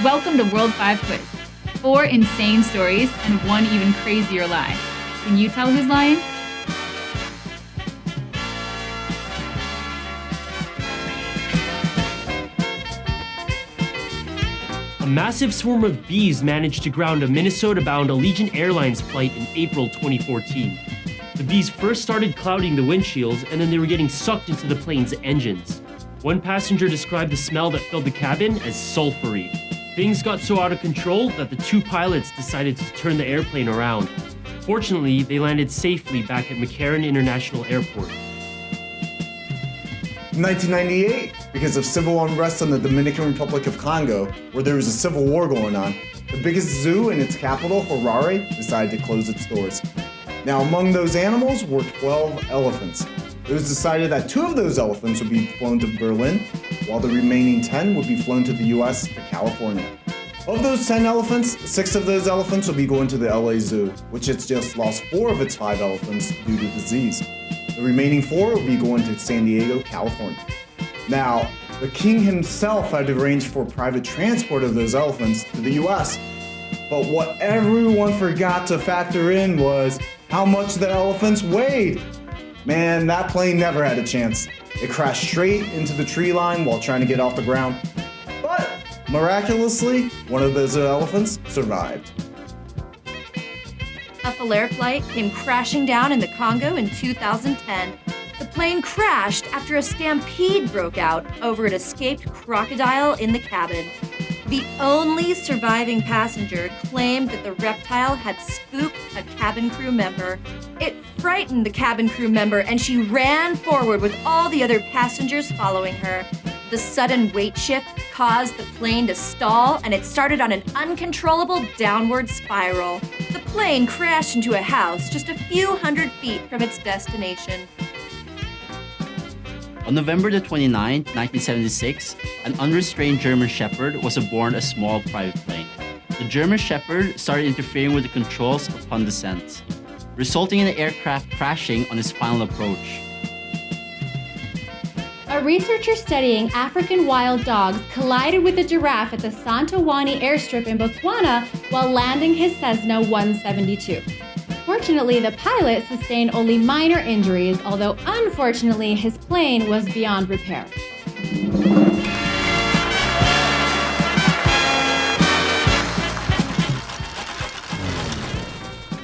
Welcome to World 5 Quiz. 4 insane stories and 1 even crazier lie. Can you tell who's lying? A massive swarm of bees managed to ground a Minnesota-bound Allegiant Airlines flight in April 2014. The bees first started clouding the windshields, and then they were getting sucked into the plane's engines. One passenger described the smell that filled the cabin as sulfury. Things got so out of control that the 2 pilots decided to turn the airplane around. Fortunately, they landed safely back at McCarran International Airport. 1998, because of civil unrest in the Dominican Republic of Congo, where there was a civil war going on, the biggest zoo in its capital, Harare, decided to close its doors. Now, among those animals were 12 elephants. It was decided that 2 of those elephants would be flown to Berlin, while the remaining 10 would be flown to the US to California. Of those 10 elephants, 6 of those elephants will be going to the LA Zoo, which has just lost 4 of its 5 elephants due to disease. The remaining 4 will be going to San Diego, California. Now, the king himself had arranged for private transport of those elephants to the US. But what everyone forgot to factor in was how much the elephants weighed. Man, that plane never had a chance. It crashed straight into the tree line while trying to get off the ground. But miraculously, one of those elephants survived. A Falair flight came crashing down in the Congo in 2010. The plane crashed after a stampede broke out over an escaped crocodile in the cabin. The only surviving passenger claimed that the reptile had spooked a cabin crew member. It frightened the cabin crew member and she ran forward with all the other passengers following her. The sudden weight shift caused the plane to stall and it started on an uncontrollable downward spiral. The plane crashed into a house just a few hundred feet from its destination. On November the 29th, 1976, an unrestrained German Shepherd was aboard a small private plane. The German Shepherd started interfering with the controls upon descent, resulting in the aircraft crashing on its final approach. A researcher studying African wild dogs collided with a giraffe at the Santawani airstrip in Botswana while landing his Cessna 172. Fortunately, the pilot sustained only minor injuries, although unfortunately his plane was beyond repair.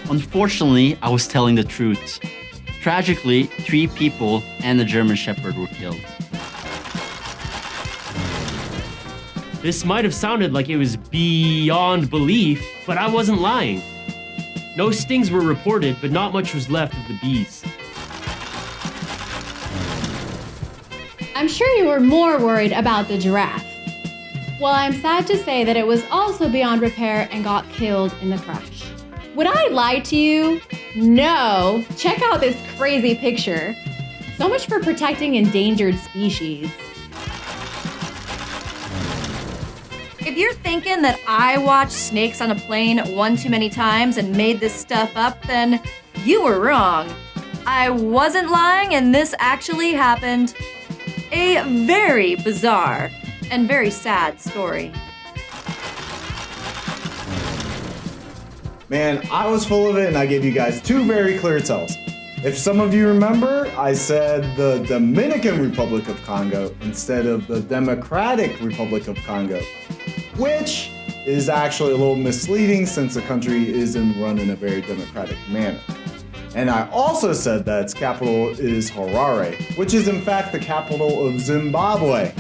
Unfortunately, I was telling the truth. Tragically, 3 people and the German Shepherd were killed. This might have sounded like it was beyond belief, but I wasn't lying. No stings were reported, but not much was left of the bees. I'm sure you were more worried about the giraffe. Well, I'm sad to say that it was also beyond repair and got killed in the crash. Would I lie to you? No. Check out this crazy picture. So much for protecting endangered species. If you're thinking that I watched snakes on a plane 1 too many times and made this stuff up, then you were wrong. I wasn't lying and this actually happened. A very bizarre and very sad story. Man, I was full of it and I gave you guys 2 very clear tells. If some of you remember, I said the Dominican Republic of Congo instead of the Democratic Republic of Congo, which is actually a little misleading since the country isn't run in a very democratic manner. And I also said that its capital is Harare, which is in fact the capital of Zimbabwe.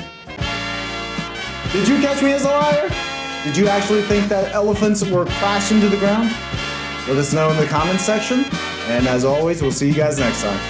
Did you catch me as a liar? Did you actually think that elephants were crashed into the ground? Let us know in the comments section. And as always, we'll see you guys next time.